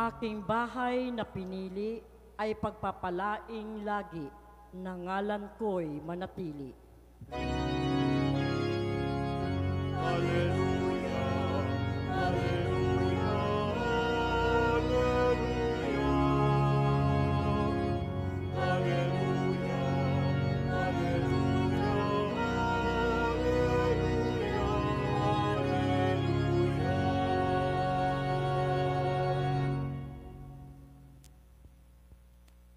aking bahay na pinili ay pagpapalaing lagi, na ngalan ko'y manatili. Alleluia, Alleluia, Alleluia, Alleluia, Alleluia, Alleluia, Alleluia.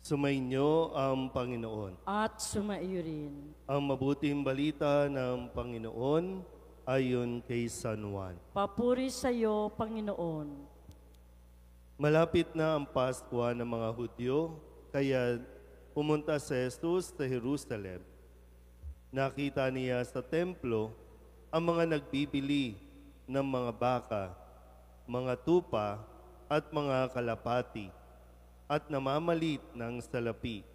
Sumainyo ang Panginoon. At sumaiyo rin. Ang mabuting balita ng Panginoon ayon kay San Juan. Papuri sa iyo, Panginoon. Malapit na ang Pasko ng mga Hudyo, kaya pumunta si Jesus sa Jerusalem. Nakita niya sa templo ang mga nagbibili ng mga baka, mga tupa at mga kalapati, at namamalit ng salapi.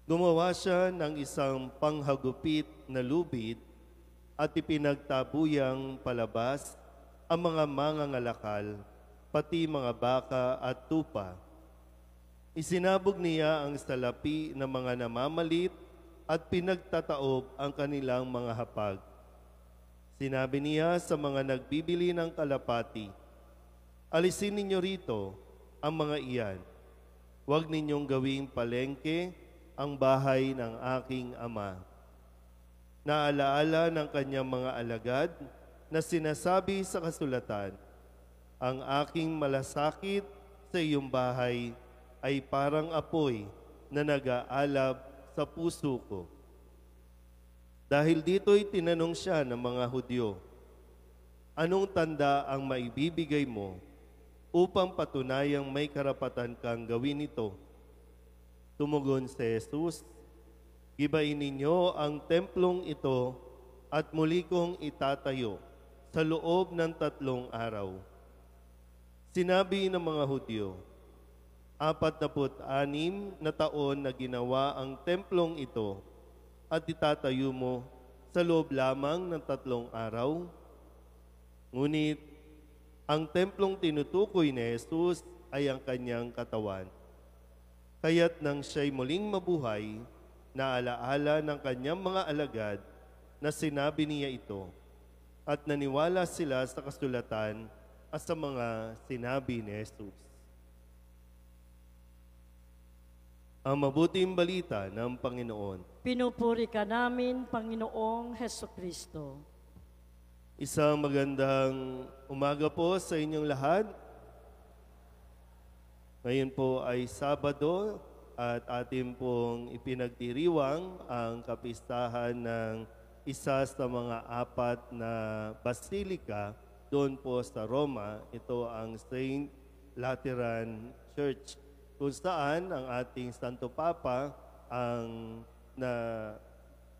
Gumawa siya ng isang panghagupit na lubid at ipinagtabuyang palabas ang mga mangangalakal, pati mga baka at tupa. Isinabog niya ang salapi ng mga namamalit at pinagtataob ang kanilang mga hapag. Sinabi niya sa mga nagbibili ng kalapati, "Alisin ninyo rito ang mga iyan. Huwag ninyong gawing palengke ang bahay ng aking ama." Naalaala ng kanyang mga alagad na sinasabi sa kasulatan, "Ang aking malasakit sa iyong bahay ay parang apoy na nag-aalab sa puso ko." Dahil dito'y tinanong siya ng mga Hudyo, "Anong tanda ang maibibigay mo upang patunayang may karapatan kang gawin ito?" Tumugon si Jesus, "Gibain ninyo ang templong ito at muli kong itatayo sa loob ng 3 araw." Sinabi ng mga Hudyo, 46 na taon na ginawa ang templong ito at itatayo mo sa loob lamang ng 3 araw? Ngunit ang templong tinutukoy ni Jesus ay ang kanyang katawan. Kaya't nang siya'y muling mabuhay, naalaala ng kanyang mga alagad na sinabi niya ito, at naniwala sila sa kasulatan at sa mga sinabi ni Jesus. Ang mabuting balita ng Panginoon. Pinupuri ka namin, Panginoong Hesukristo. Isang magandang umaga po sa inyong lahat. Ngayon po ay Sabado at atin pong ipinagdiriwang ang kapistahan ng isa sa mga 4 na basilika doon po sa Roma. Ito ang Saint Lateran Church, kung saan ang ating Santo Papa ang na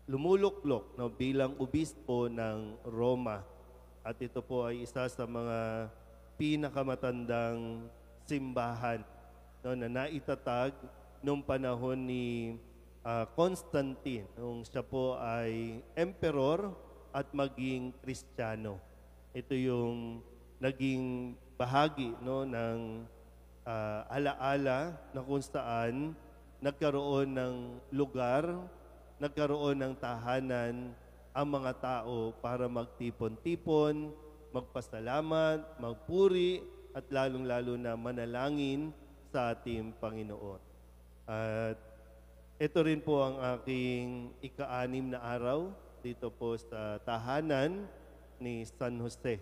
lumuluklok bilang obispo ng Roma. At ito po ay isa sa mga pinakamatandang simbahan na naitatag noong panahon ni Constantine, nung siya po ay emperor at maging Kristiyano. Ito yung naging bahagi ng alaala na kung saan nagkaroon ng lugar, nagkaroon ng tahanan ang mga tao para magtipon-tipon, magpasalamat, magpuri, at lalong-lalo na manalangin sa ating Panginoon. At ito rin po ang aking ika-6 na araw dito po sa tahanan ni San Jose,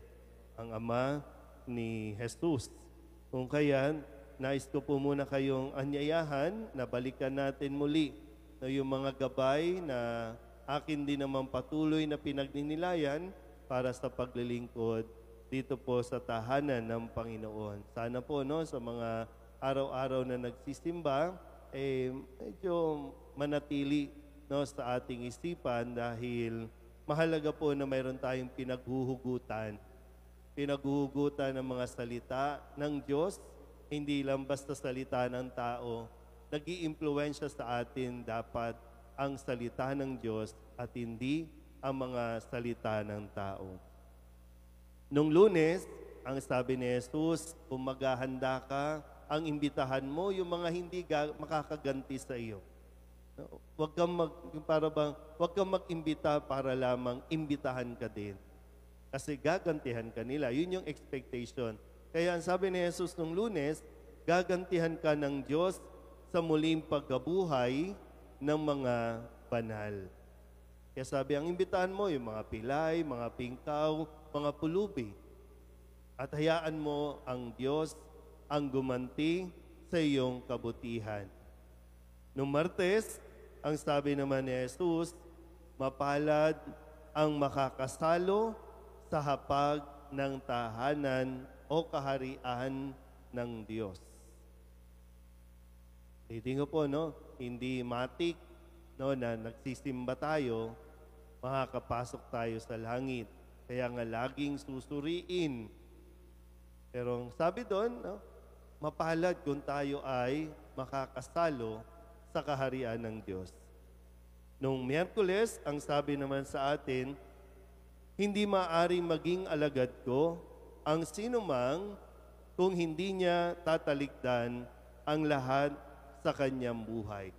ang ama ni Jesus. Kung kaya, nais ko po muna kayong anyayahan na balikan natin muli yung mga gabay na akin din naman patuloy na pinagninilayan para sa paglilingkod dito po sa tahanan ng Panginoon. Sana po sa mga araw-araw na nagsisimba, medyo manatili sa ating isipan dahil mahalaga po na mayroon tayong pinaghuhugutan ng mga salita ng Diyos, hindi lang basta salita ng tao. Nag-iimpluwensya sa atin dapat ang salita ng Diyos at hindi ang mga salita ng tao. Nung Lunes, ang sabi ni Jesus, kung maghahanda ka, ang imbitahan mo yung mga hindi makakaganti sa iyo. No? Huwag kang mag-imbita para lamang imbitahan ka din. Kasi gagantihan ka nila. Yun yung expectation. Kaya ang sabi ni Jesus nung Lunes, gagantihan ka ng Diyos sa muling pagkabuhay ng mga banal. Kaya sabi, ang imbitahan mo yung mga pilay, mga pingkaw, mga pulubi. At hayaan mo ang Diyos ang gumanti sa iyong kabutihan. Noong Martes, ang sabi naman ni Jesus, mapalad ang makakasalo sa hapag ng tahanan o kaharian ng Diyos. Tingnan po, no? Hindi matik, no, na nagsisimba tayo, makakapasok tayo sa langit. Kaya nga laging susuriin. Pero ang sabi doon, no, mapalad kung tayo ay makakasalo sa kaharian ng Diyos. Noong Miyerkules, ang sabi naman sa atin, hindi maaring maging alagad ko ang sinumang kung hindi niya tatalikdan ang lahat sa kanyang buhay.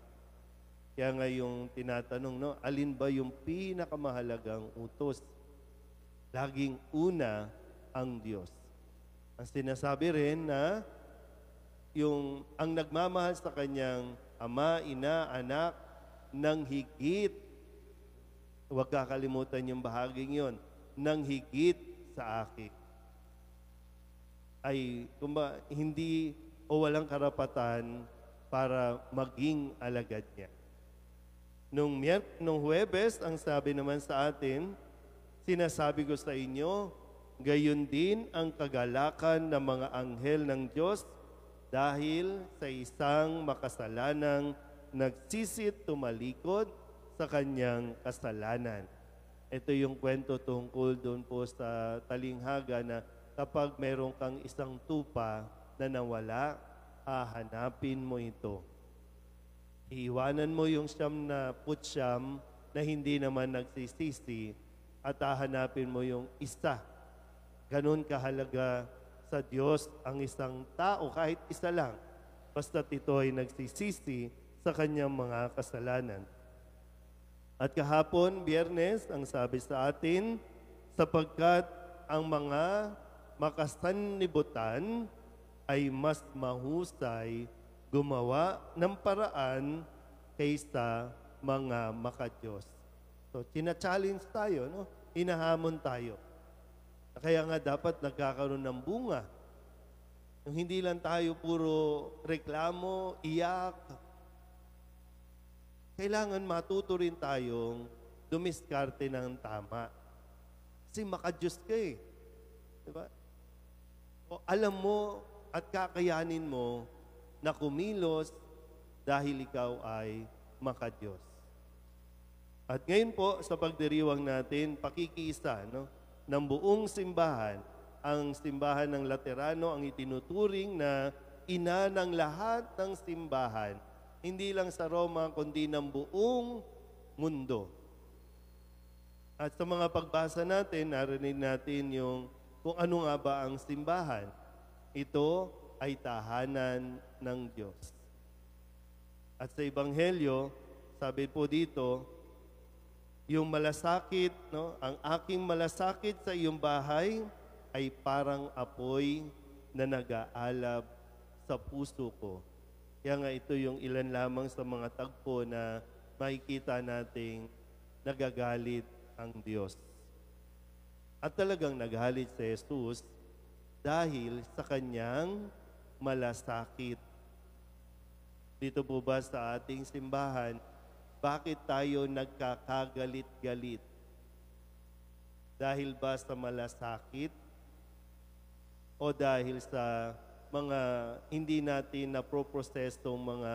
Kaya nga yung tinatanong, no, alin ba yung pinakamahalagang utos? Laging una ang Diyos. Ang sinasabi rin na ang nagmamahal sa kanyang ama, ina, anak, ng higit, huwag kakalimutan yung bahaging yon, ng higit sa akin. Ay hindi o walang karapatan para maging alagad niya. Nung Huwebes, ang sabi naman sa atin, sinasabi ko sa inyo, gayon din ang kagalakan ng mga anghel ng Diyos dahil sa isang makasalanang nagsisit tumalikod sa kanyang kasalanan. Ito yung kwento tungkol doon po sa talinghaga na kapag meron kang isang tupa na nawala, hahanapin mo ito. Iiwanan mo yung siyam na putsyam na hindi naman nagsisisi at hahanapin mo yung isa. Ganon kahalaga sa Diyos ang isang tao, kahit isa lang, basta't ito ay nagsisisi sa kanyang mga kasalanan. At kahapon, Biyernes, ang sabi sa atin, sapagkat ang mga makasanlibutan ay mas mahusay gumawa ng paraan kaysa mga makadiyos. So, tina-challenge tayo, no? Hinahamon tayo. Kaya nga dapat nagkakaroon ng bunga. Yung hindi lang tayo puro reklamo, iyak. Kailangan matuto rin tayong dumiskarte ng tama. Kasi makadiyos ka eh. Diba? O alam mo at kakayanin mo na kumilos dahil ikaw ay makadiyos. At ngayon po, sa pagdiriwang natin, pakikiisa, no? Ng buong simbahan, ang simbahan ng Laterano ang itinuturing na ina ng lahat ng simbahan, hindi lang sa Roma, kundi ng buong mundo. At sa mga pagbasa natin, narinig natin yung kung ano nga ba ang simbahan. Ito ay tahanan ng Diyos. At sa Ebanghelyo, sabi po dito, yung malasakit, no, ang aking malasakit sa iyong bahay ay parang apoy na nag-aalab sa puso ko. Kaya nga ito yung ilan lamang sa mga tagpo na makikita nating nagagalit ang Diyos. At talagang nagalit si Jesus dahil sa kanyang malasakit. Dito po ba sa ating simbahan, bakit tayo nagkakagalit-galit? Dahil ba sa malasakit? O dahil sa mga hindi natin naproprosesong mga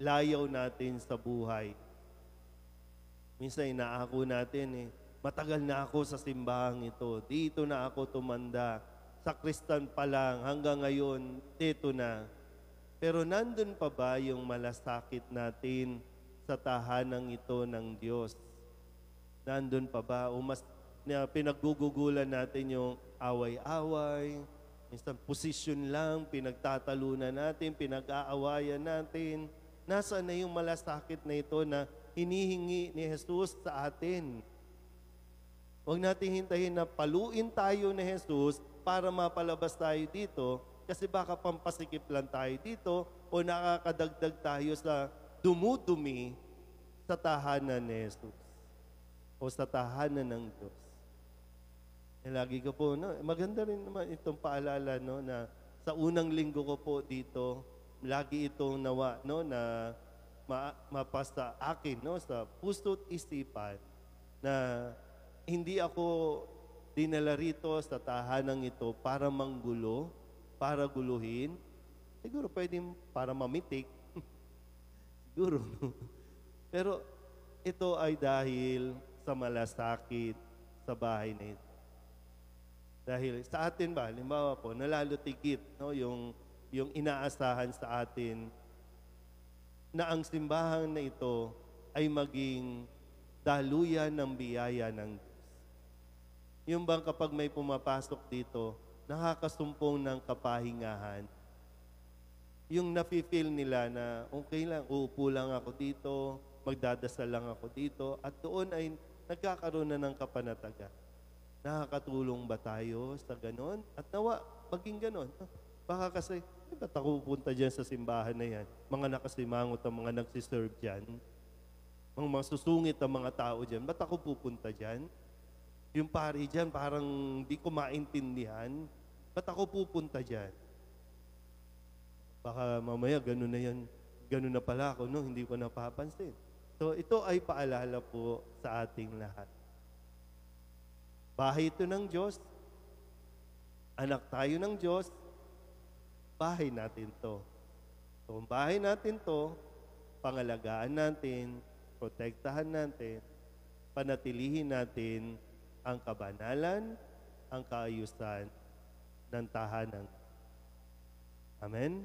layaw natin sa buhay? Minsan inaako natin matagal na ako sa simbahang ito. Dito na ako tumanda. Sa Kristan pa lang, hanggang ngayon, dito na. Pero nandun pa ba yung malasakit natin sa tahanang ito ng Diyos? Nandun pa ba? O mas na pinaggugugulan natin yung away-away, minsan posisyon lang, pinagtatalunan natin, pinag-aawayan natin. Nasaan na yung malasakit na ito na hinihingi ni Jesus sa atin? Huwag natin hintayin na paluin tayo ni Jesus para mapalabas tayo dito kasi baka pampasikip lang tayo dito o nakakadagdag tayo sa dumudumi sa tahanan ni Jesus o sa tahanan ng Diyos. Lagi ko po, no, maganda rin naman itong paalala, no, na sa unang linggo ko po dito, lagi itong nawa, no, na mapasa akin, no, sa puso't isipan na hindi ako dinala rito sa tahanang ito para manggulo, para guluhin. Siguro pwedeng para mamitik. Siguro. Pero ito ay dahil sa malasakit sa bahay na ito. Dahil sa atin ba, halimbawa po, nalalotikit, no, yung inaasahan sa atin na ang simbahan na ito ay maging daluyan ng biyaya ng Diyos. Yung bang kapag may pumapasok dito, nakakasumpong ng kapahingahan, yung nafe-feel nila na okay lang, uupo lang ako dito, magdadasal lang ako dito, at doon ay nagkakaroon na ng kapanatagan. Nakakatulong ba tayo sa ganon? At nawa, maging ganon. Baka kasi, ba't ako pupunta dyan sa simbahan na yan? Mga nakasimangot ang mga nagsiserve dyan. Mga susungit ang mga tao dyan. Ba't ako pupunta dyan? Yung pari dyan, parang di ko maintindihan. Ba't ako pupunta dyan? Baka mamaya gano'n na yan. Gano'n na pala ako, no? Hindi ko napapansin. So ito ay paalala po sa ating lahat. Bahay ito ng Diyos. Anak tayo ng Diyos. Bahay natin to. So kung bahay natin to, pangalagaan natin, protektahan natin, panatilihin natin ang kabanalan, ang kaayusan ng tahanan. Amen?